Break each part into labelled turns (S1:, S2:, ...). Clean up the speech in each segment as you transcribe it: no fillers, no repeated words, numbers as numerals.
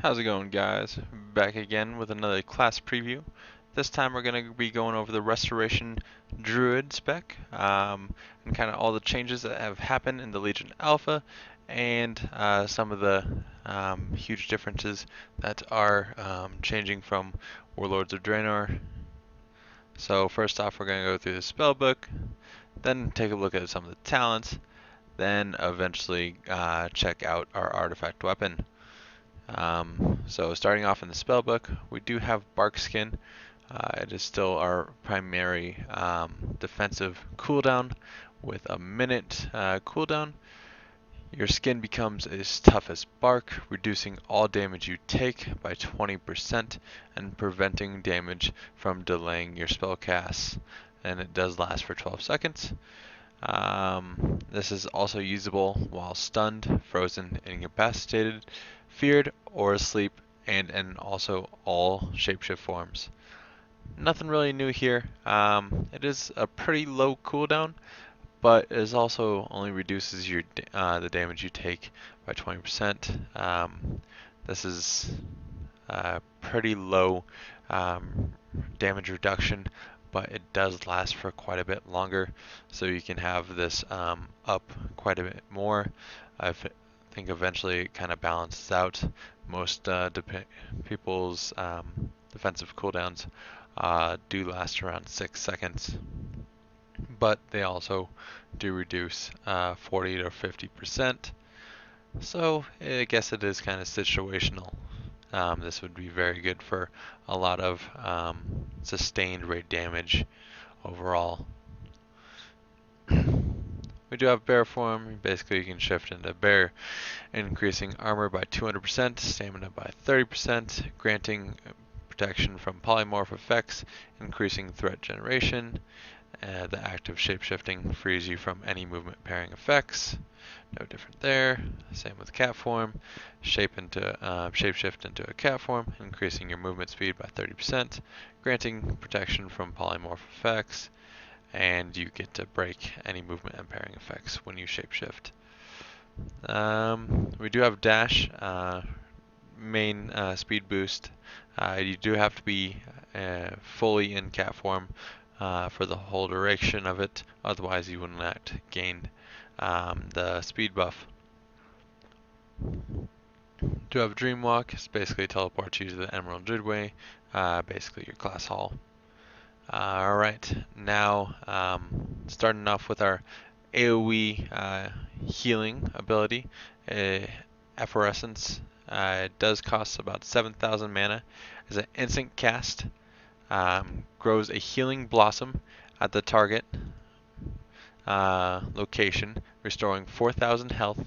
S1: How's it going, guys? Back again with another class preview. This time we're going to be going over the Restoration Druid spec and kind of all the changes that have happened in the Legion Alpha and some of the huge differences that are changing from Warlords of Draenor. So first off, we're going to go through the Spellbook, then take a look at some of the talents, then eventually check out our artifact weapon. So starting off in the spellbook, we do have Bark Skin. It is still our primary defensive cooldown with a minute cooldown. Your skin becomes as tough as bark, reducing all damage you take by 20% and preventing damage from delaying your spell casts. And it does last for 12 seconds. This is also usable while stunned, frozen, incapacitated, feared, or asleep, and in also all shapeshift forms. Nothing really new here. It is a pretty low cooldown, but it also only reduces your the damage you take by 20%. This is pretty low damage reduction, but it does last for quite a bit longer, so you can have this up quite a bit more. I think eventually it kind of balances out. Most people's defensive cooldowns do last around 6 seconds, but they also do reduce 40 to 50%. So I guess it is kind of situational. This would be very good for a lot of sustained raid damage overall. We do have bear form. Basically, you can shift into bear, increasing armor by 200%, stamina by 30%, granting protection from polymorph effects, increasing threat generation. The active shapeshifting frees you from any movement pairing effects. No different there. Same with cat form. Shapeshift into a cat form, increasing your movement speed by 30%, granting protection from polymorph effects, and you get to break any movement and pairing effects when you shapeshift. We do have dash, main speed boost. You do have to be fully in cat form for the whole duration of it, otherwise you will not gain the speed buff. Do have Dream Walk. It's basically teleports you to the Emerald Druidway, basically your class hall. Alright, now starting off with our AoE healing ability, Efflorescence. It does cost about 7,000 mana. As an instant cast, grows a healing blossom at the target location, restoring 4,000 health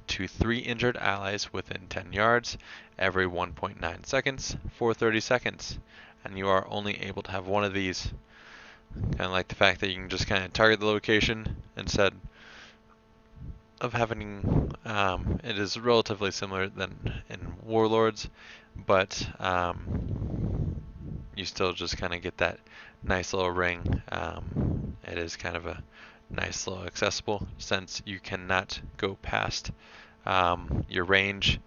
S1: to 3 injured allies within 10 yards every 1.9 seconds for 30 seconds. And you are only able to have one of these. Kind of like the fact that you can just kind of target the location instead of having, it is relatively similar than in Warlords, but you still just kind of get that nice little ring. It is kind of a nice little accessible, since you cannot go past your range.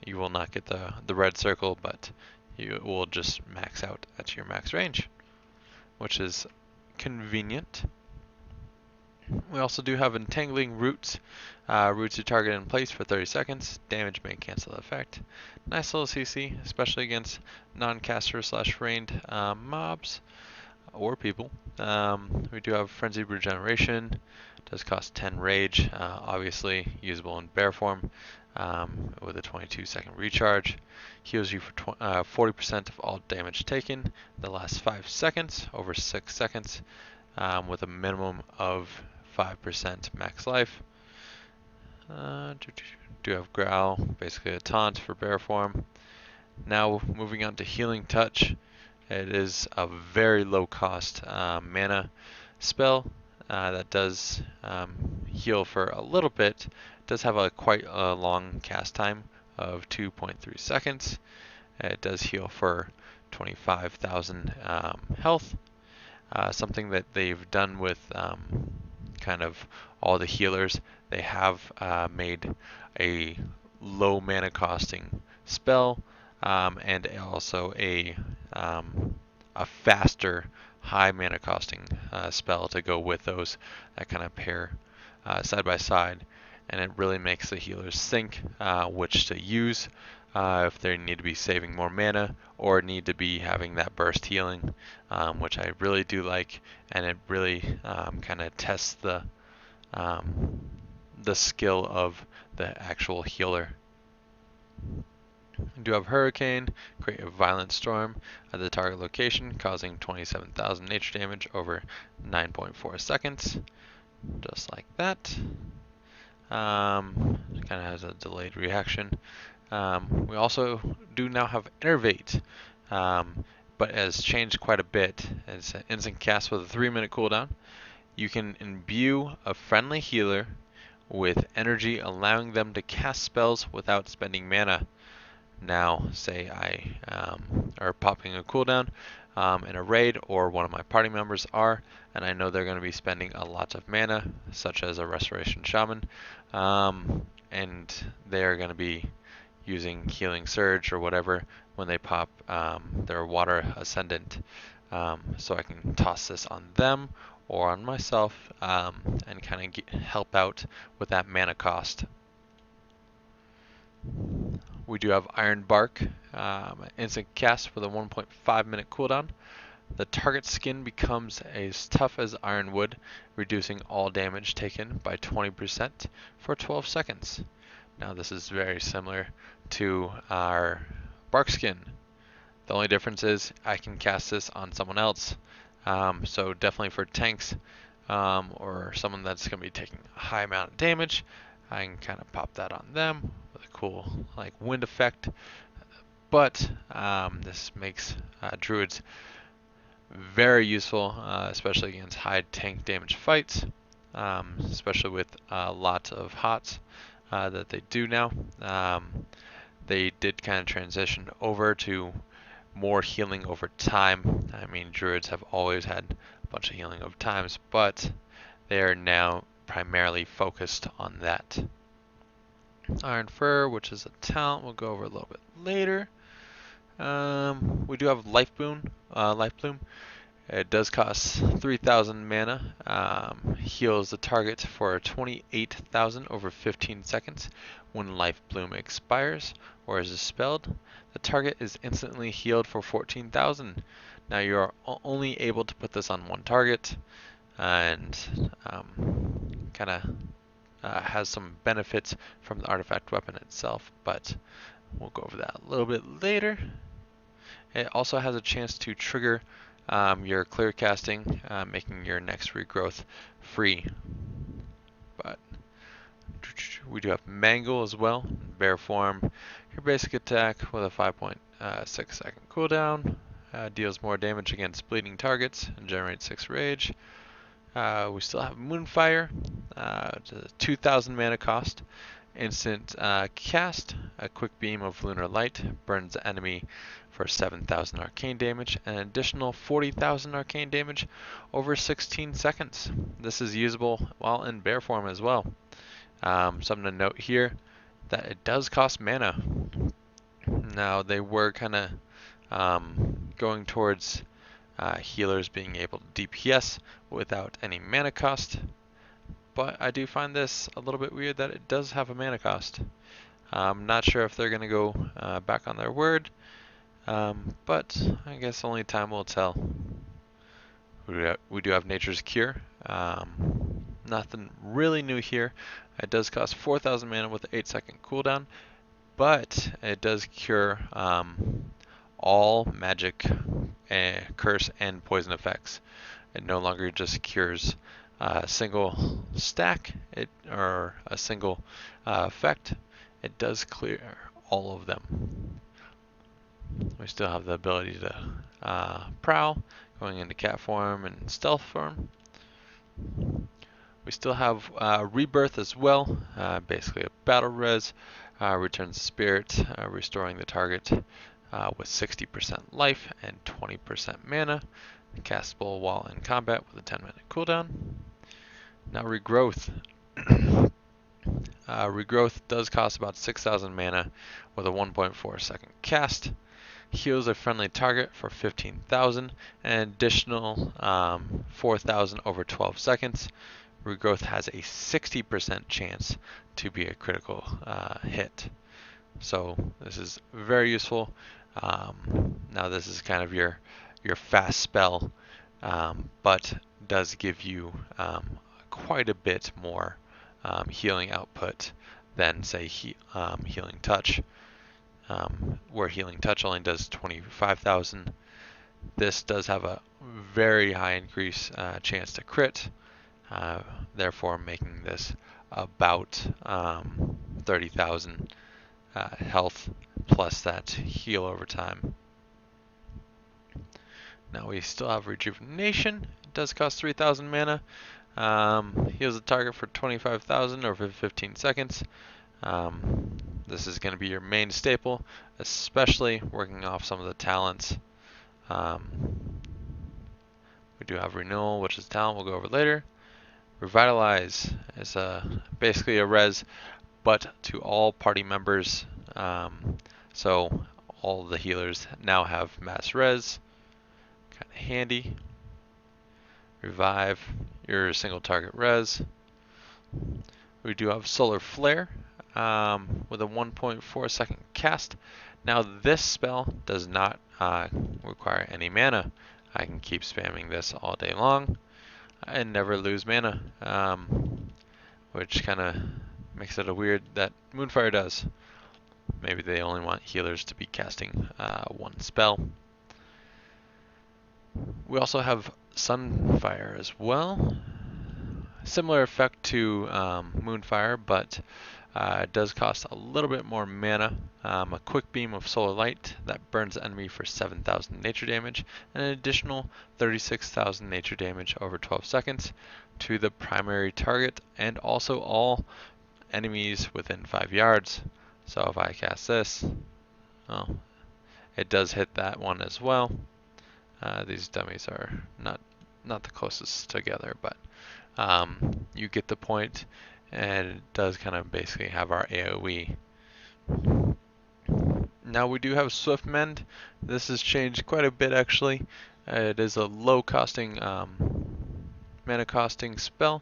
S1: You will not get the red circle, but you will just max out at your max range, which is convenient. We also do have Entangling Roots. Roots your target in place for 30 seconds. Damage may cancel the effect. Nice little CC, especially against non-caster / ranged mobs or people. We do have Frenzied Regeneration. Does cost 10 rage. Obviously usable in bear form with a 22-second recharge. Heals you for 40% of all damage taken the last 5 seconds over 6 seconds with a minimum of 5% max life. Do have Growl, basically a taunt for bear form. Now moving on to Healing Touch. It is a very low cost mana spell that does heal for a little bit. It does have quite a long cast time of 2.3 seconds. It does heal for 25,000 health. Something that they've done with kind of all the healers, they have made a low mana costing spell and also a faster, high mana costing spell to go with those that kind of pair side by side, and it really makes the healers think which to use if they need to be saving more mana or need to be having that burst healing, which I really do like, and it really kind of tests the skill of the actual healer. We do have Hurricane, create a violent storm at the target location, causing 27,000 nature damage over 9.4 seconds, just like that. Kind of has a delayed reaction. We also do now have Innervate, but it has changed quite a bit. It's an instant cast with a 3-minute cooldown. You can imbue a friendly healer with energy, allowing them to cast spells without spending mana. Now, say I are popping a cooldown in a raid, or one of my party members are, and I know they're going to be spending a lot of mana, such as a Restoration Shaman, and they are going to be using Healing Surge or whatever when they pop their Water Ascendant. So I can toss this on them or on myself and kind of help out with that mana cost. We do have Iron Bark, instant cast with a 1.5 minute cooldown. The target skin becomes as tough as ironwood, reducing all damage taken by 20% for 12 seconds. Now this is very similar to our bark skin. The only difference is I can cast this on someone else. So definitely for tanks or someone that's going to be taking a high amount of damage, I can kind of pop that on them with a cool like wind effect. But this makes druids very useful, especially against high tank damage fights, especially with a lot of hots that they do now. They did kind of transition over to more healing over time. I mean, druids have always had a bunch of healing over times, but they are now primarily focused on that. Iron Fur, which is a talent, we'll go over a little bit later. We do have Life Bloom. It does cost 3,000 mana. Heals the target for 28,000 over 15 seconds. When Life Bloom expires or is dispelled, the target is instantly healed for 14,000. Now you are only able to put this on one target, and kind of has some benefits from the artifact weapon itself, but we'll go over that a little bit later. It also has a chance to trigger your clear casting, making your next regrowth free. But we do have Mangle as well, bear form. Your basic attack with a 5.6 second cooldown, deals more damage against bleeding targets and generates 6 rage. We still have Moonfire, 2,000 mana cost. Instant cast, a quick beam of lunar light burns the enemy for 7,000 arcane damage and an additional 40,000 arcane damage over 16 seconds. This is usable while in bear form as well. Something to note here, that it does cost mana. Now they were kind of going towards healers being able to DPS without any mana cost, but I do find this a little bit weird that it does have a mana cost. I'm not sure if they're going to go back on their word, but I guess only time will tell. We do have Nature's Cure. Nothing really new here. It does cost 4,000 mana with an 8-second cooldown, but it does cure all magic, curse, and poison effects. It no longer just cures a single stack or a single effect. It does clear all of them. We still have the ability to prowl, going into cat form and stealth form. We still have rebirth as well, basically a battle res, returns spirit, restoring the target with 60% life and 20% mana, castable while in combat with a 10-minute cooldown. Now regrowth. Regrowth does cost about 6,000 mana with a 1.4 second cast. Heals a friendly target for 15,000 and additional 4,000 over 12 seconds. Regrowth has a 60% chance to be a critical hit. So this is very useful. Now this is kind of your fast spell, but does give you quite a bit more healing output than say Healing Touch, where Healing Touch only does 25,000. This does have a very high increase chance to crit, therefore making this about 30,000 health plus that heal over time. Now we still have Rejuvenation. It does cost 3,000 mana. Heals the target for 25,000 over 15 seconds. This is going to be your main staple, especially working off some of the talents. We do have Renewal, which is a talent we'll go over later. Revitalize is basically a res, but to all party members. So all the healers now have mass res. Kind of handy. Revive your single target res. We do have Solar Flare with a 1.4 second cast. Now this spell does not require any mana. I can keep spamming this all day long and never lose mana, which kind of makes it a weird that Moonfire does. Maybe they only want healers to be casting one spell. We also have Sunfire as well. Similar effect to Moonfire, but it does cost a little bit more mana. A quick beam of solar light that burns the enemy for 7,000 nature damage, and an additional 36,000 nature damage over 12 seconds to the primary target and also all enemies within 5 yards. So if I cast this, well, it does hit that one as well. These dummies are not the closest together, but you get the point, and it does kind of basically have our AoE. Now we do have Swift Mend. This has changed quite a bit actually. It is a low costing mana costing spell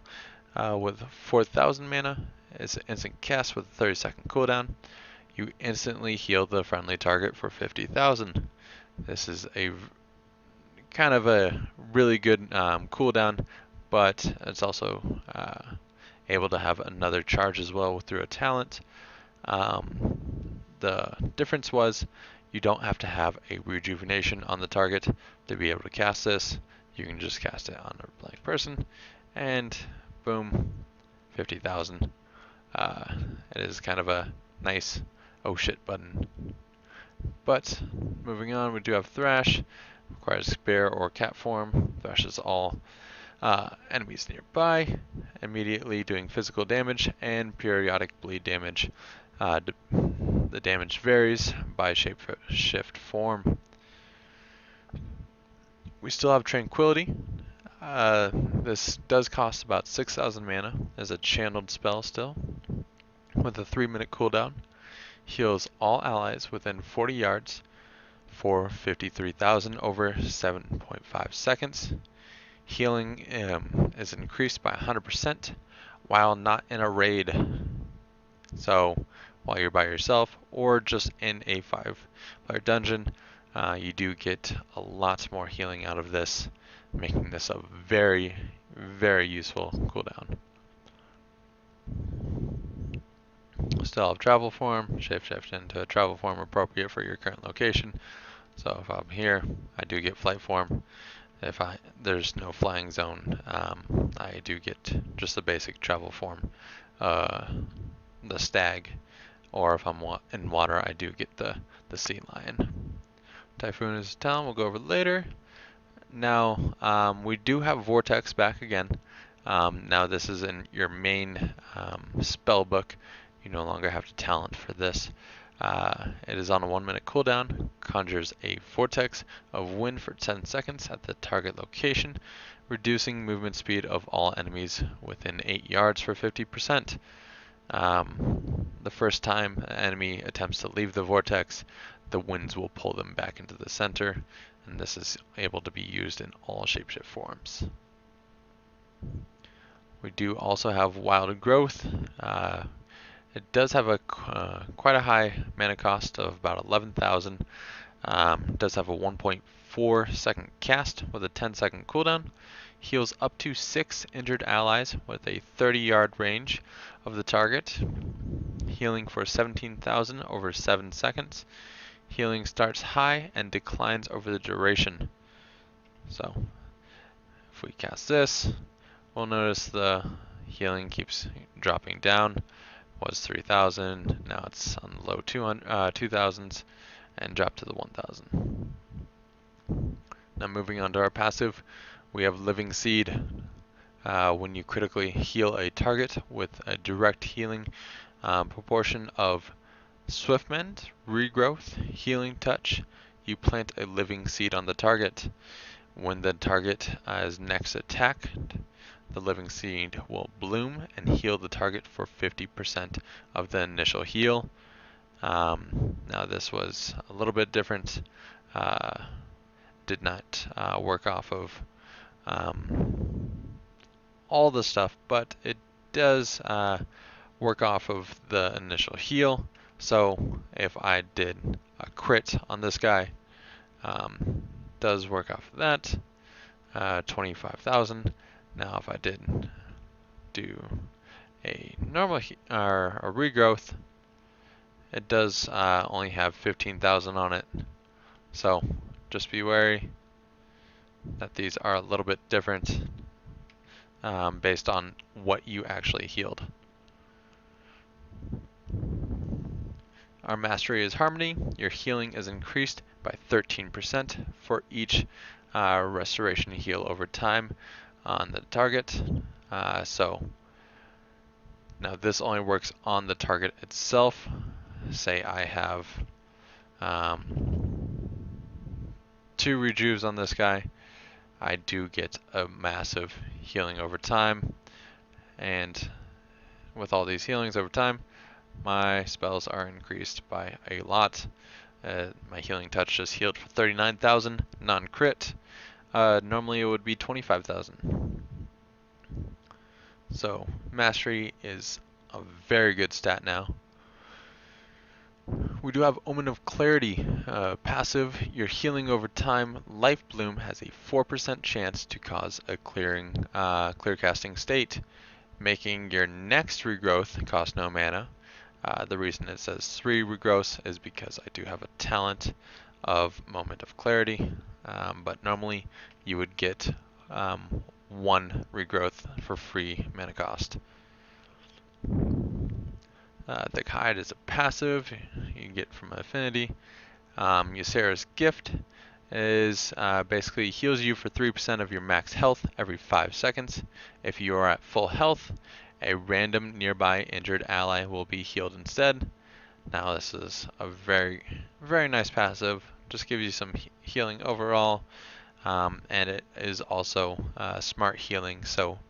S1: with 4,000 mana. It's an instant cast with a 30-second cooldown. You instantly heal the friendly target for 50,000. This is a kind of a really good cooldown, but it's also able to have another charge as well through a talent. The difference was you don't have to have a rejuvenation on the target to be able to cast this. You can just cast it on a blank person, and boom, 50,000. It is kind of a nice oh shit button. But moving on, we do have Thrash. Requires bear or cat form. Thrashes all enemies nearby, immediately doing physical damage and periodic bleed damage. The damage varies by shapeshift form. We still have Tranquility. This does cost about 6,000 mana as a channeled spell still, with a 3-minute cooldown. Heals all allies within 40 yards for 53,000 over 7.5 seconds. Healing is increased by 100% while not in a raid. So while you're by yourself or just in a 5-player dungeon, you do get a lot more healing out of this, making this a very, very useful cooldown. Still have travel form, shapeshift into a travel form appropriate for your current location. So if I'm here, I do get flight form. If there's no flying zone, I do get just the basic travel form, the stag, or if I'm in water, I do get the sea lion. Typhoon is a talent we'll go over later. Now we do have Vortex back again. Now this is in your main spellbook. You no longer have to talent for this. It is on a 1-minute cooldown, conjures a vortex of wind for 10 seconds at the target location, reducing movement speed of all enemies within 8 yards for 50%. The first time an enemy attempts to leave the vortex, the winds will pull them back into the center, and this is able to be used in all shapeshift forms. We do also have Wild Growth. It does have a quite a high mana cost of about 11,000. It does have a 1.4 second cast with a 10-second cooldown. Heals up to 6 injured allies with a 30-yard range of the target. Healing for 17,000 over 7 seconds. Healing starts high and declines over the duration. So, if we cast this, we'll notice the healing keeps dropping down. Was 3,000, now it's on the low 2,000s, and dropped to the 1,000. Now moving on to our passive, we have Living Seed. When you critically heal a target with a direct healing proportion of Swift Mend, Regrowth, Healing Touch, you plant a Living Seed on the target. When the target is next attacked, the Living Seed will bloom and heal the target for 50% of the initial heal. Now this was a little bit different. Did not work off of all the stuff, but it does work off of the initial heal. So if I did a crit on this guy, does work off of that, 25,000. Now if I did do a normal or a regrowth, it does only have 15,000 on it. So just be wary that these are a little bit different based on what you actually healed. Our mastery is Harmony. Your healing is increased by 13% for each restoration heal over time on the target. So now this only works on the target itself. Say I have 2 rejuves on this guy. I do get a massive healing over time, and with all these healings over time, my spells are increased by a lot. My Healing Touch just healed for 39,000, non-crit. Normally it would be 25,000. So Mastery is a very good stat now. We do have Omen of Clarity, passive. Your healing over time. Life Bloom has a 4% chance to cause a clear casting state, making your next regrowth cost no mana. The reason it says 3 regrowths is because I do have a talent of Moment of Clarity, but normally you would get 1 regrowth for free mana cost. Thick Hide is a passive you can get from Affinity. Ysera's Gift is basically heals you for 3% of your max health every 5 seconds. If you are at full health, a random nearby injured ally will be healed instead. Now this is a very, very nice passive. Just gives you some healing overall, and it is also smart healing, so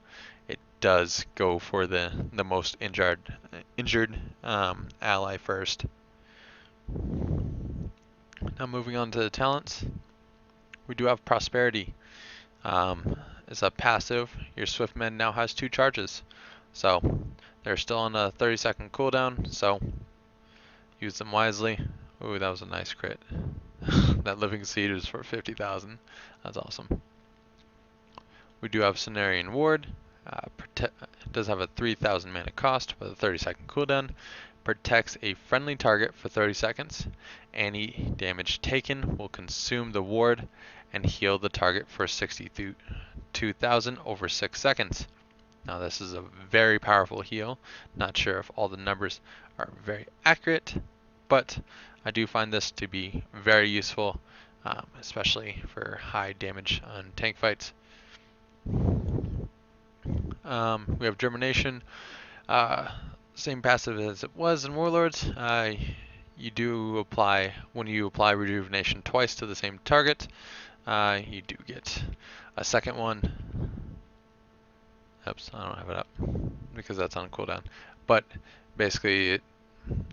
S1: it does go for the most injured ally first. Now moving on to the talents, we do have Prosperity. It's a passive. Your Swift Mend now has 2 charges, so they're still on a 30-second cooldown, so use them wisely. Ooh, that was a nice crit. That Living Seed is for 50,000. That's awesome. We do have Cenarian Ward. It does have a 3,000 mana cost with a 30-second cooldown. Protects a friendly target for 30 seconds. Any damage taken will consume the ward and heal the target for 62,000 over 6 seconds. Now this is a very powerful heal. Not sure if all the numbers are very accurate, but I do find this to be very useful, especially for high damage on tank fights. We have Germination. Same passive as it was in Warlords. You do apply, when you apply Rejuvenation twice to the same target, you do get a second one. Oops, I don't have it up because that's on cooldown. But Basically,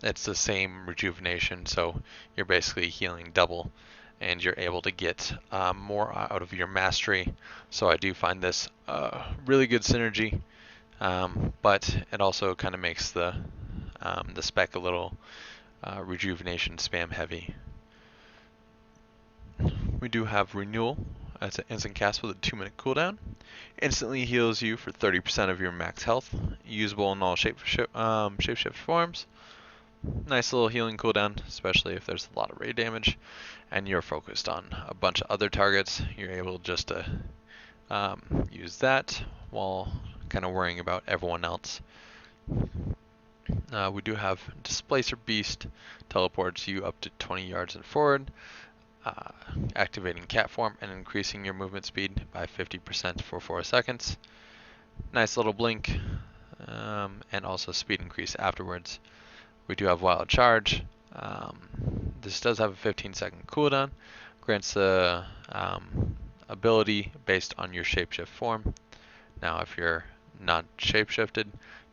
S1: it's the same rejuvenation, so you're basically healing double, and you're able to get more out of your mastery. So I do find this really good synergy, but it also kind of makes the spec a little rejuvenation spam heavy. We do have Renewal as an instant cast with a 2-minute cooldown. Instantly heals you for 30% of your max health. Usable in all shapeshift forms. Nice little healing cooldown, especially if there's a lot of raid damage and you're focused on a bunch of other targets. You're able just to use that while kind of worrying about everyone else. We do have Displacer Beast, teleports you up to 20 yards and forward, activating cat form and increasing your movement speed by 50% for 4 seconds. Nice little blink, and also speed increase afterwards. We do have Wild Charge. This does have a 15-second cooldown, grants the ability based on your shapeshift form. Now if you're not shapeshifted,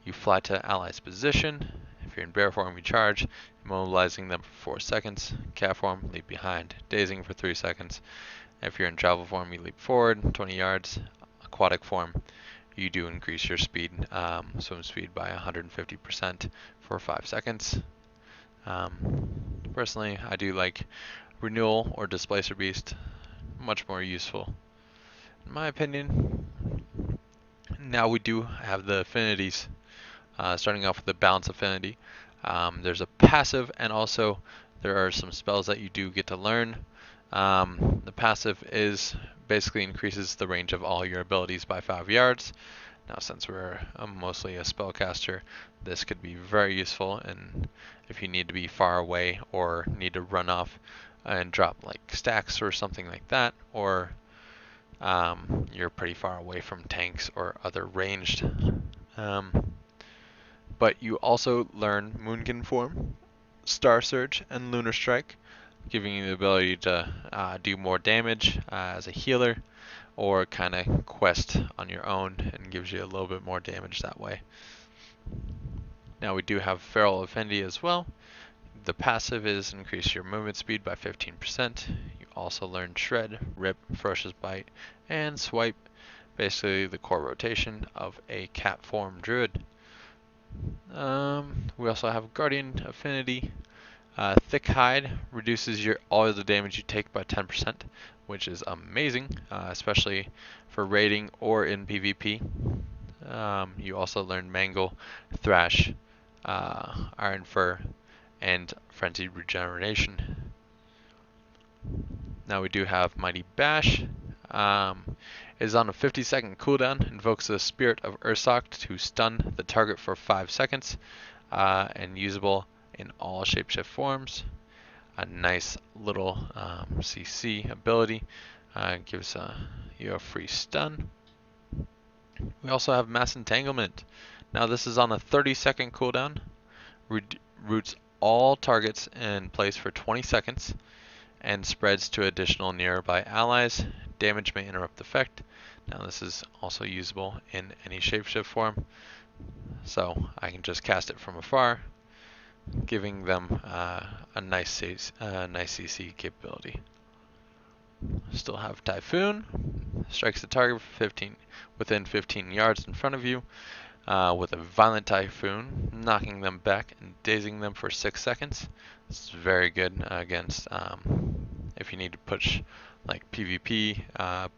S1: you fly to allies position. If you're in bear form, you charge, immobilizing them for 4 seconds. Cat form, leap behind, dazing for 3 seconds. If you're in travel form, you leap forward 20 yards. Aquatic form, you do increase your speed, swim speed by 150% for 5 seconds. Personally, I do like Renewal or Displacer Beast, much more useful in my opinion. Now we do have the affinities, starting off with the Balance Affinity. There's a passive, and also there are some spells that you do get to learn. The passive is basically increases the range of all your abilities by 5 yards. Now since we're mostly a spellcaster, this could be very useful, and if you need to be far away or need to run off and drop like stacks or something like that, or you're pretty far away from tanks or other ranged. But you also learn Moonkin Form, Star Surge, and Lunar Strike, giving you the ability to do more damage as a healer, or kind of quest on your own, and gives you a little bit more damage that way. Now we do have Feral Affinity as well. The passive is increase your movement speed by 15%. You also learn Shred, Rip, Ferocious Bite, and Swipe, basically the core rotation of a cat form druid. We also have Guardian Affinity. Thick Hide reduces all of the damage you take by 10%, which is amazing, especially for raiding or in PvP. You also learn Mangle, Thrash, Iron Fur, and Frenzied Regeneration. Now we do have Mighty Bash. It is on a 50-second cooldown, invokes the Spirit of Ursoc to stun the target for 5 seconds, and usable in all shapeshift forms. A nice little CC ability, gives you a free stun. We also have Mass Entanglement. Now this is on a 30-second cooldown, roots all targets in place for 20 seconds, and spreads to additional nearby allies. Damage may interrupt effect. Now this is also usable in any shapeshift form, so I can just cast it from afar, giving them a nice CC capability. Still have Typhoon. Strikes the target for within 15 yards in front of you with a violent Typhoon, knocking them back and dazing them for 6 seconds. This is very good against if you need to push like PvP,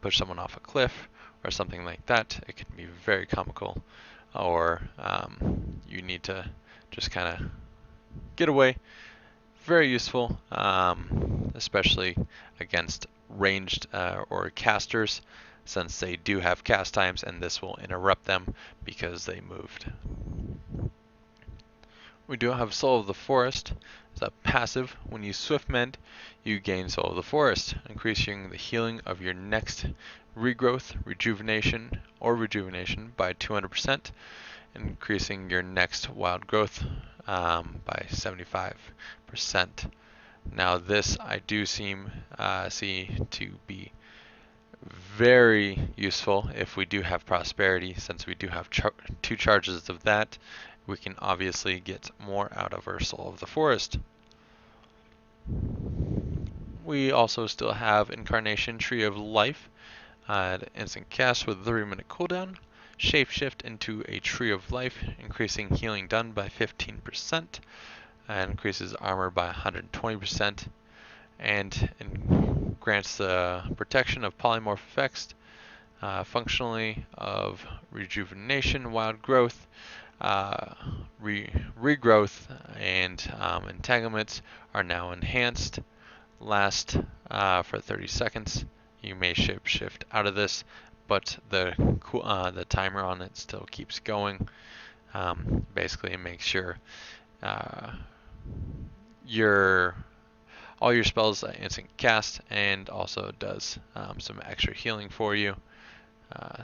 S1: push someone off a cliff or something like that. It can be very comical, or you need to just kind of get away. Very useful, especially against ranged or casters, since they do have cast times, and this will interrupt them because they moved. We do have Soul of the Forest. It's a passive. When you Swift Mend, you gain Soul of the Forest, increasing the healing of your next regrowth, rejuvenation by 200%, increasing your next wild growth by 75%. Now this I do see to be very useful if we do have prosperity, since we do have 2 charges of that, we can obviously get more out of our Soul of the Forest. We also still have Incarnation, Tree of Life, instant cast with a 3-minute cooldown. Shapeshift into a Tree of Life, increasing healing done by 15%, and increases armor by 120%, and grants the protection of polymorph effects, functionally of rejuvenation, wild growth, regrowth, and entanglements are now enhanced. Last for 30 seconds. You may shapeshift out of this, but the timer on it still keeps going. Basically, it makes sure all your spells instant cast, and also does some extra healing for you.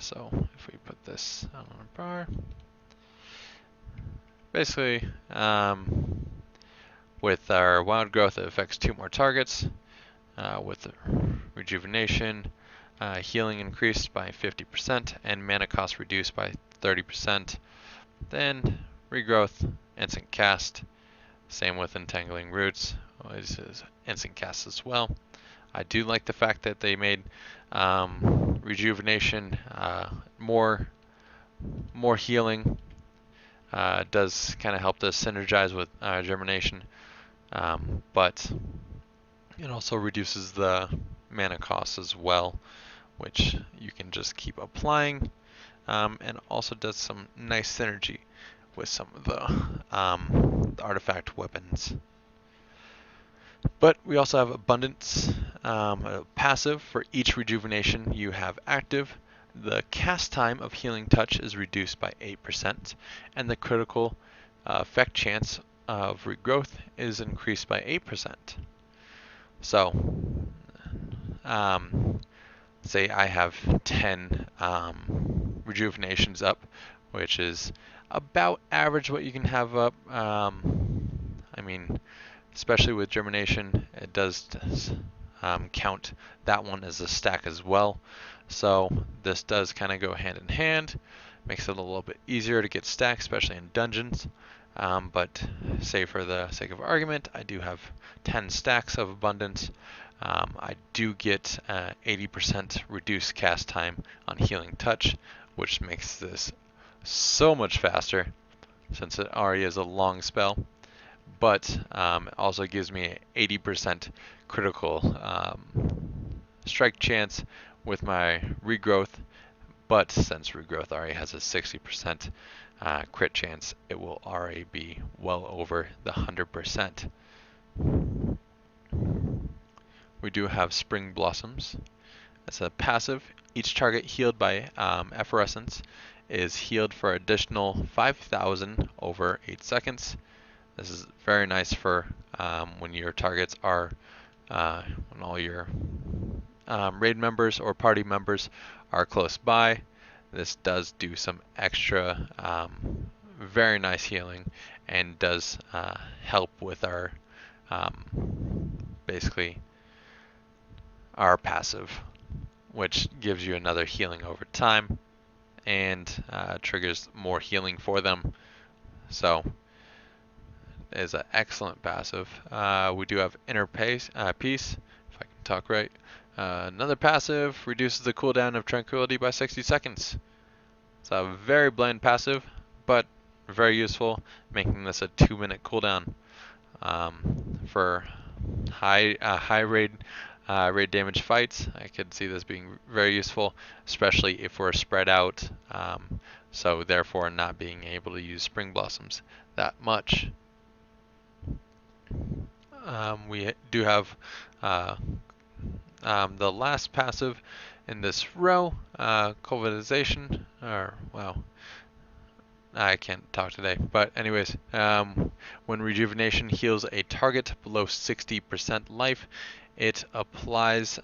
S1: So if we put this on a bar, basically with our wild growth, it affects 2 more targets. With rejuvenation, healing increased by 50%, and mana cost reduced by 30%. Then regrowth, instant cast. Same with entangling roots, this is instant cast as well. I do like the fact that they made rejuvenation more healing. Does kind of help to synergize with germination, but it also reduces the mana cost as well, which you can just keep applying, and also does some nice synergy with some of the artifact weapons. But we also have abundance, a passive for each rejuvenation you have active. The cast time of Healing Touch is reduced by 8%, and the critical effect chance of regrowth is increased by 8%. So, say I have 10 rejuvenations up, which is about average what you can have up. I mean, especially with germination, it does count that one as a stack as well. So this does kind of go hand in hand, makes it a little bit easier to get stacks, especially in dungeons. But say for the sake of argument, I do have 10 stacks of abundance. I do get 80% reduced cast time on Healing Touch, which makes this so much faster since it already is a long spell. But it also gives me 80% critical strike chance with my regrowth. But since regrowth already has a 60% crit chance, it will already be well over the 100%. We do have Spring Blossoms. It's a passive. Each target healed by Efflorescence is healed for additional 5,000 over 8 seconds. This is very nice for when your targets are, when all your raid members or party members are close by. This does do some extra very nice healing, and does help with our basically our passive, which gives you another healing over time and triggers more healing for them. So it is an excellent passive. We do have Inner Peace, if I can talk right. Another passive reduces the cooldown of Tranquility by 60 seconds. It's a very bland passive, but very useful, making this a 2-minute cooldown for high raid damage fights. I could see this being very useful, especially if we're spread out, so therefore not being able to use Spring Blossoms that much. We do have the last passive in this row, Cultivization, or wow, I can't talk today. But anyways, when Rejuvenation heals a target below 60% life, it applies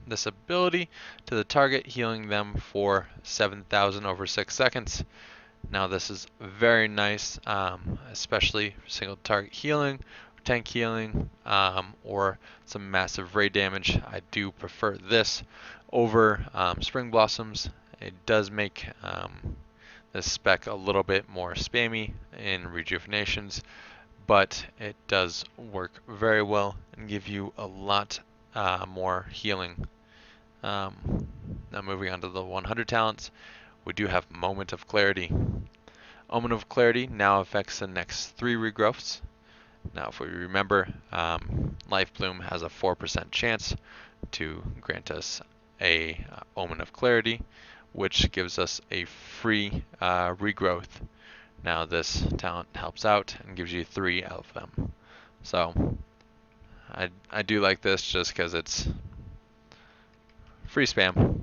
S1: this ability to the target, healing them for 7,000 over 6 seconds. Now this is very nice, especially for single target healing, tank healing, or some massive raid damage. I do prefer this over Spring Blossoms. It does make this spec a little bit more spammy in rejuvenations, but it does work very well and give you a lot more healing. Now moving on to the 100 talents, we do have Moment of Clarity. Moment of Clarity now affects the next 3 regrowths. Now if we remember, Life Bloom has a 4% chance to grant us a Omen of Clarity, which gives us a free regrowth. Now this talent helps out and gives you 3 of them. So I do like this just because it's free spam.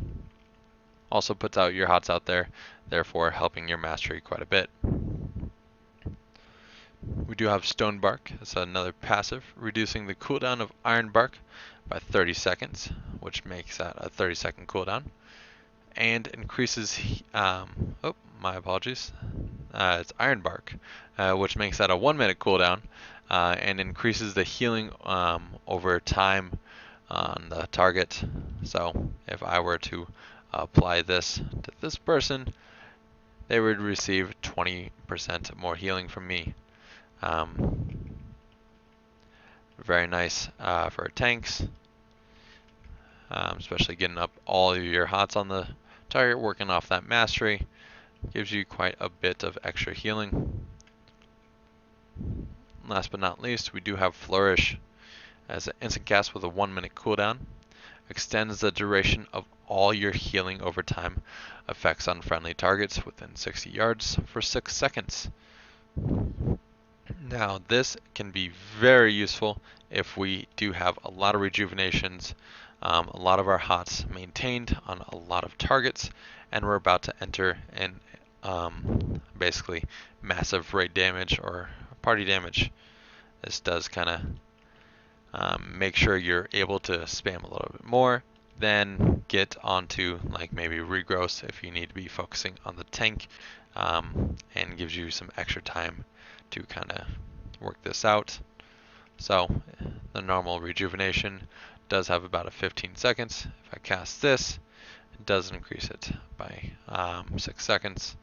S1: Also puts out your hots out there, therefore helping your mastery quite a bit. We do have Stone Bark. That's another passive, reducing the cooldown of Iron Bark by 30 seconds, which makes that a 30-second cooldown, and increases. Oh, my apologies. It's Iron Bark, which makes that a 1-minute cooldown, and increases the healing over time on the target. So if I were to apply this to this person, they would receive 20% more healing from me. Very nice for tanks, especially getting up all of your hots on the target, working off that mastery. Gives you quite a bit of extra healing. Last but not least, we do have Flourish as an instant cast with a 1-minute cooldown. Extends the duration of all your healing over time effects on friendly targets within 60 yards for 6 seconds. Now this can be very useful if we do have a lot of rejuvenations, a lot of our hots maintained on a lot of targets, and we're about to enter in basically massive raid damage or party damage. This does kind of make sure you're able to spam a little bit more, then get onto like maybe regrowth if you need to be focusing on the tank, and gives you some extra time to kind of work this out. So the normal rejuvenation does have about a 15 seconds. If I cast this, it does increase it by 6 seconds,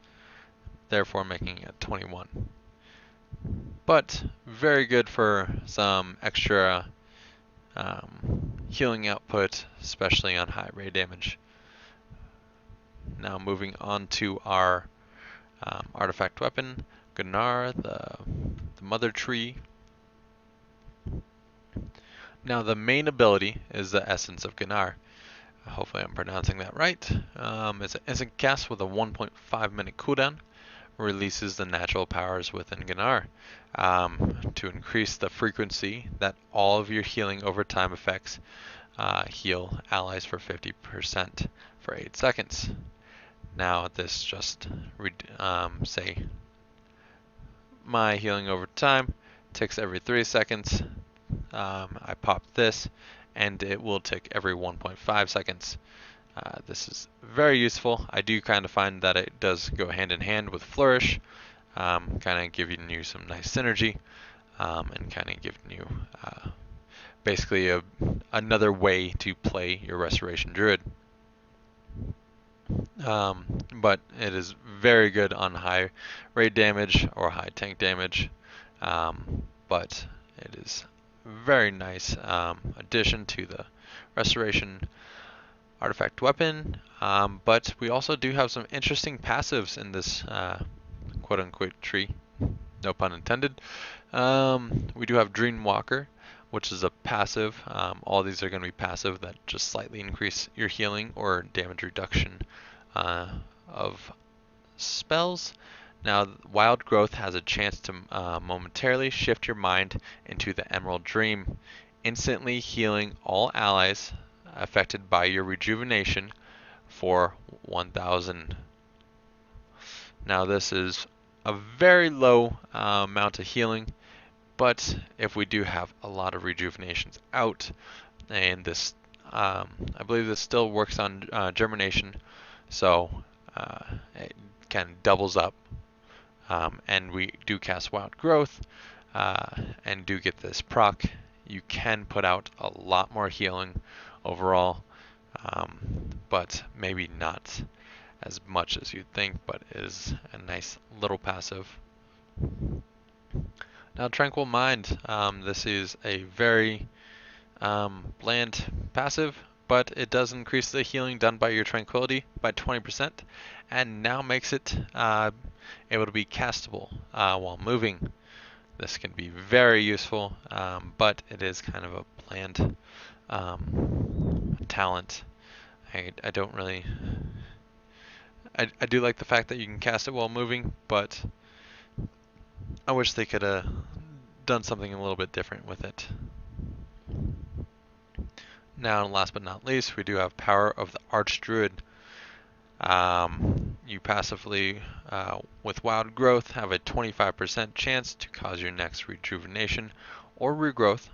S1: therefore making it 21. But very good for some extra healing output, especially on high raid damage. Now moving on to our artifact weapon, Gunnar, the Mother Tree. Now the main ability is the Essence of Gunnar. Hopefully I'm pronouncing that right. It's an instant cast with a 1.5-minute cooldown. Releases the natural powers within Gunnar to increase the frequency that all of your healing over time effects heal allies for 50% for 8 seconds. Now this just say my healing over time ticks every 3 seconds. I pop this and it will tick every 1.5 seconds. This is very useful. I do kind of find that it does go hand in hand with Flourish, kind of giving you some nice synergy, and kind of giving you basically another way to play your Restoration Druid. But it is very good on high raid damage or high tank damage, but it is very nice addition to the Restoration artifact weapon, but we also do have some interesting passives in this quote-unquote tree, no pun intended. We do have Dreamwalker, which is a passive. All these are going to be passive that just slightly increase your healing or damage reduction of spells. Now, Wild Growth has a chance to momentarily shift your mind into the Emerald Dream, instantly healing all allies affected by your rejuvenation for 1000. Now this is a very low amount of healing, but if we do have a lot of rejuvenations out, and this I believe this still works on germination, so it kind of doubles up, and we do cast Wild Growth and do get this proc, you can put out a lot more healing overall, but maybe not as much as you'd think, but is a nice little passive. Now, Tranquil Mind. This is a very bland passive, but it does increase the healing done by your Tranquility by 20%, and now makes it able to be castable while moving. This can be very useful, but it is kind of a bland talent. I don't really... I do like the fact that you can cast it while moving, but I wish they could have done something a little bit different with it. Now, last but not least, we do have Power of the Archdruid. You passively, with Wild Growth, have a 25% chance to cause your next Rejuvenation or Regrowth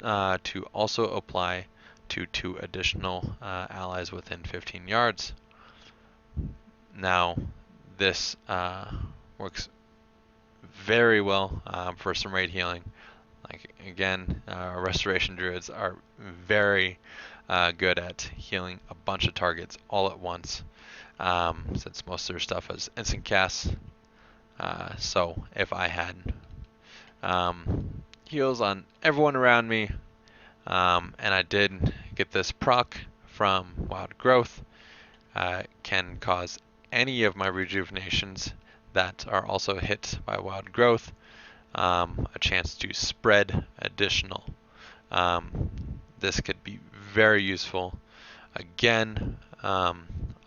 S1: to also apply to 2 additional allies within 15 yards. Now, this works very well for some raid healing. Like, again, Restoration Druids are very good at healing a bunch of targets all at once, since most of their stuff is instant casts. So if I had heals on everyone around me, and I did get this proc from Wild Growth, can cause any of my rejuvenations that are also hit by Wild Growth a chance to spread additional. This could be very useful. Again, I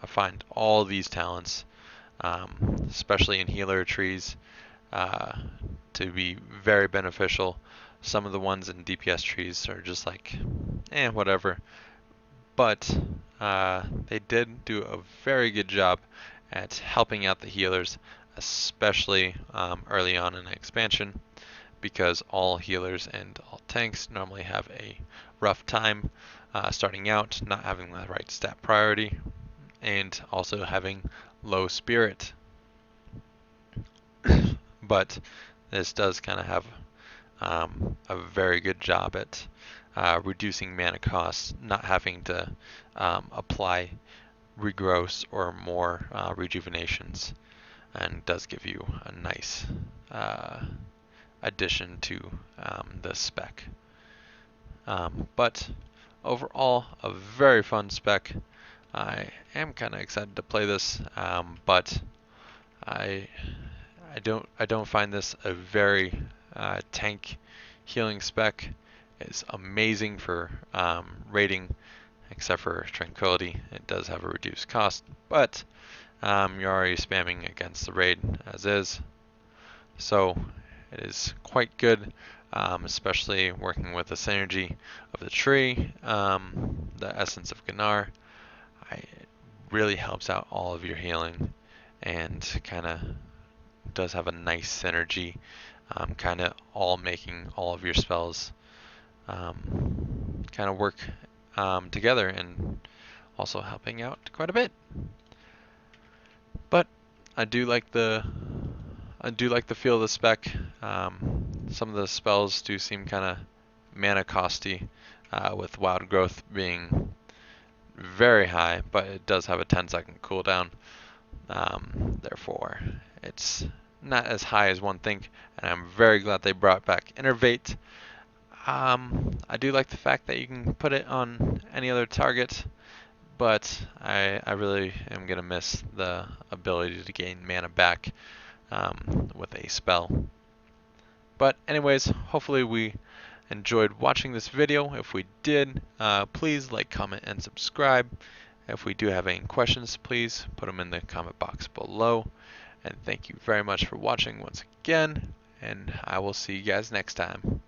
S1: find all these talents, especially in healer trees, to be very beneficial. Some of the ones in DPS trees are just like, whatever. But they did do a very good job at helping out the healers, especially early on in expansion, because all healers and all tanks normally have a rough time starting out, not having the right stat priority, and also having low spirit. But this does kind of have a very good job at reducing mana costs, not having to apply regrowths or more rejuvenations, and does give you a nice addition to the spec. But overall, a very fun spec. I am kind of excited to play this, but I don't find this a very tank healing spec. It's amazing for raiding, except for Tranquility. It does have a reduced cost, but you're already spamming against the raid as is, so it is quite good, especially working with the synergy of the tree, the essence of Gnar. It really helps out all of your healing, and kind of does have a nice synergy, kind of all making all of your spells kind of work together, and also helping out quite a bit. But I do like the feel of the spec. Some of the spells do seem kind of mana costy, with Wild Growth being very high, but it does have a 10-second cooldown. Therefore, it's not as high as one think, and I'm very glad they brought back Innervate. I do like the fact that you can put it on any other target, but I really am going to miss the ability to gain mana back with a spell. But anyways, hopefully we enjoyed watching this video. If we did, please like, comment, and subscribe. If we do have any questions, please put them in the comment box below. And thank you very much for watching once again, and I will see you guys next time.